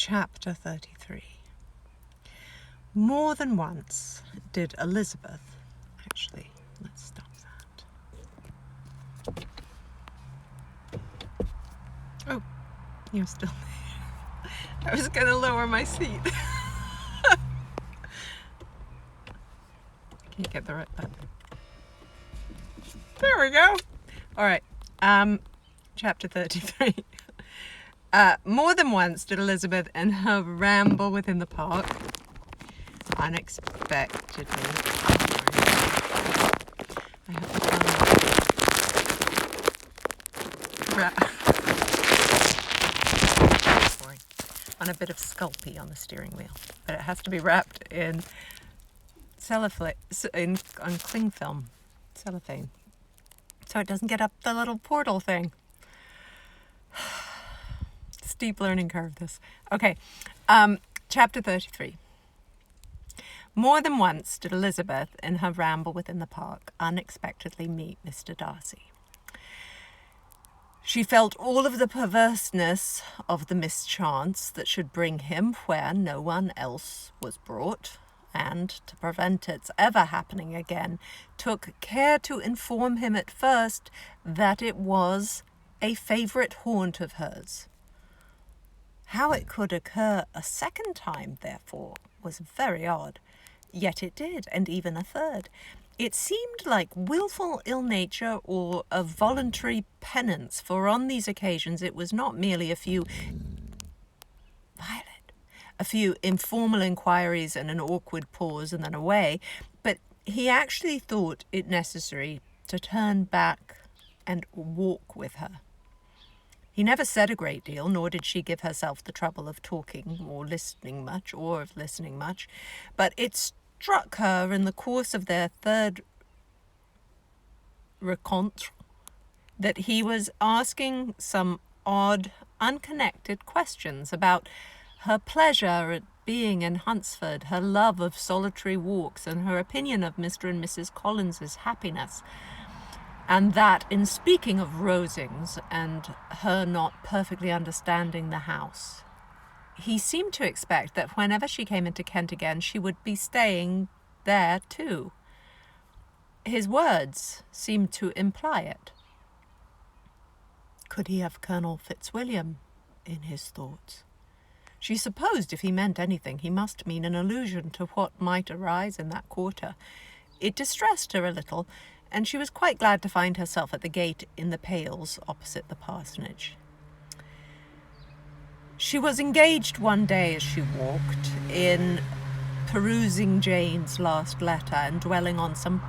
Chapter 33. More than once did Elizabeth... Actually, let's stop that. Oh, you're still there. I was going to lower my seat. Can't get the right button. There we go. All right. Chapter 33. More than once did Elizabeth, in her ramble within the park, unexpectedly... I have to on a bit of Sculpey on the steering wheel, but it has to be wrapped in on cling film, cellophane, so it doesn't get up the little portal thing. Steep learning curve, this. Okay, chapter 33. More than once did Elizabeth, in her ramble within the park, unexpectedly meet Mr. Darcy. She felt all of the perverseness of the mischance that should bring him where no one else was brought, and, to prevent its ever happening again, took care to inform him at first that it was a favourite haunt of hers. How it could occur a second time, therefore, was very odd. Yet it did, and even a third. It seemed like wilful ill nature or a voluntary penance, for on these occasions it was not merely a few informal inquiries and an awkward pause and then away, but he actually thought it necessary to turn back and walk with her. He never said a great deal, nor did she give herself the trouble of talking or listening much, but it struck her in the course of their third rencontre that he was asking some odd, unconnected questions about her pleasure at being in Hunsford, her love of solitary walks, and her opinion of Mr. and Mrs. Collins's happiness. And that, in speaking of Rosings and her not perfectly understanding the house, he seemed to expect that whenever she came into Kent again, she would be staying there too. His words seemed to imply it. Could he have Colonel Fitzwilliam in his thoughts? She supposed if he meant anything, he must mean an allusion to what might arise in that quarter. It distressed her a little, and she was quite glad to find herself at the gate in the Pales opposite the parsonage. She was engaged one day as she walked in perusing Jane's last letter and dwelling on some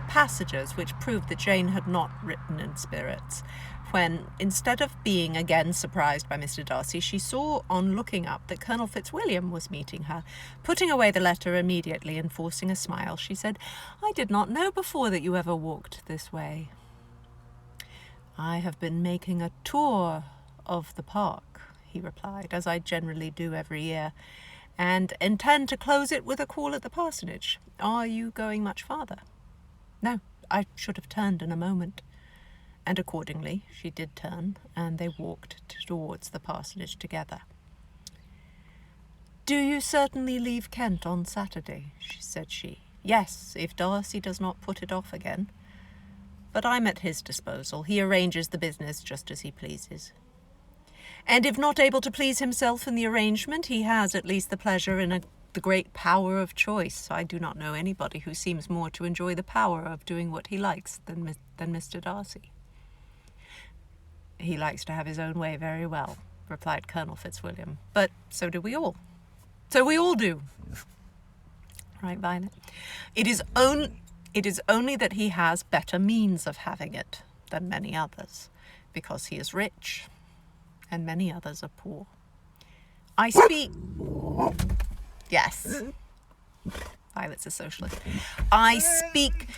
passages which proved that Jane had not written in spirits, when, instead of being again surprised by Mr. Darcy, she saw on looking up that Colonel Fitzwilliam was meeting her. Putting away the letter immediately and forcing a smile, she said, "I did not know before that you ever walked this way." "I have been making a tour of the park," he replied, "as I generally do every year, and intend to close it with a call at the parsonage. Are you going much farther?" "No, I should have turned in a moment." And accordingly she did turn, and they walked towards the parsonage together. "Do you certainly leave Kent on Saturday?" said she. "Yes, if Darcy does not put it off again. But I'm at his disposal. He arranges the business just as he pleases. And if not able to please himself in the arrangement, he has at least the pleasure in the great power of choice. I do not know anybody who seems more to enjoy the power of doing what he likes than Mr. Darcy." "He likes to have his own way very well," replied Colonel Fitzwilliam. "But so do we all. So we all do." Right, Violet? It is only that he has better means of having it than many others, because he is rich, and many others are poor. I speak... Yes. Violet's a socialist. I speak...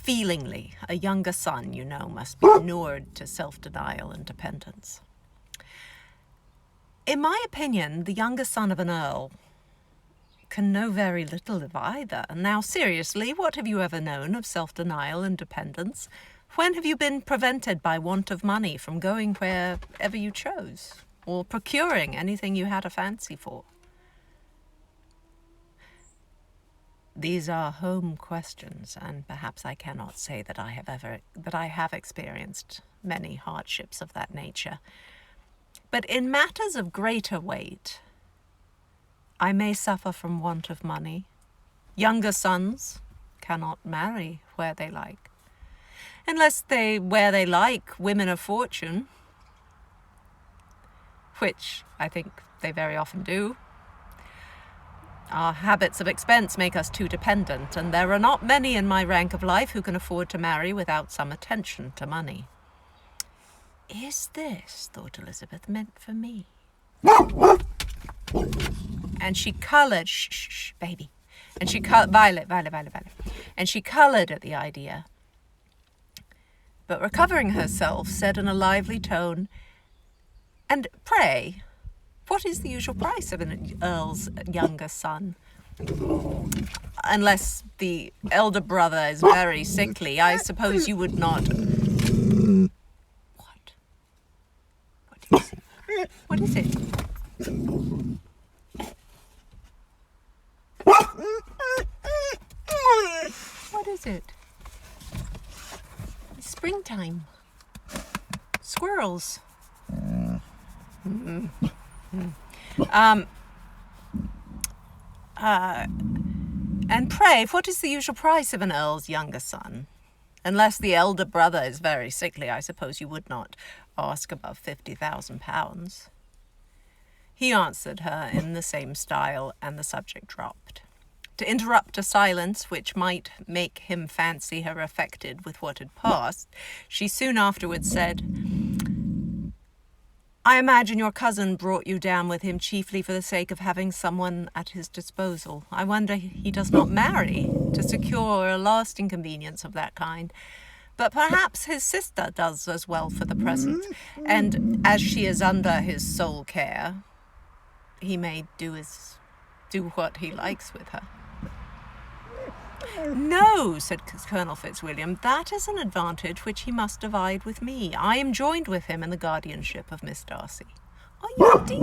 feelingly. A younger son, you know, must be inured to self-denial and dependence. In my opinion, the younger son of an earl can know very little of either. Now, seriously, what have you ever known of self-denial and dependence? When have you been prevented by want of money from going wherever you chose? or procuring anything you had a fancy for? These are home questions, and perhaps I cannot say that I have experienced many hardships of that nature. But in matters of greater weight, I may suffer from want of money. Younger sons cannot marry where they like, unless where they like women of fortune, which I think they very often do. Our habits of expense make us too dependent, and there are not many in my rank of life who can afford to marry without some attention to money. Is this, thought Elizabeth, meant for me? And she coloured, shh, baby. And she Violet. And she coloured at the idea. But recovering herself, said in a lively tone, "And pray, what is the usual price of an earl's younger son? Unless the elder brother is very sickly, I suppose you would not..." What? What is it? What is it? It's springtime. Squirrels. And pray, what is the usual price of an earl's younger son? Unless the elder brother is very sickly, I suppose you would not ask above £50,000. He answered her in the same style, and the subject dropped. To interrupt a silence which might make him fancy her affected with what had passed, she soon afterwards said, "I imagine your cousin brought you down with him chiefly for the sake of having someone at his disposal. I wonder he does not marry to secure a lasting convenience of that kind. But perhaps his sister does as well for the present, and as she is under his sole care, he may do what he likes with her." "No," said Colonel Fitzwilliam, "that is an advantage which he must divide with me. I am joined with him in the guardianship of Miss Darcy." "Are you indeed?"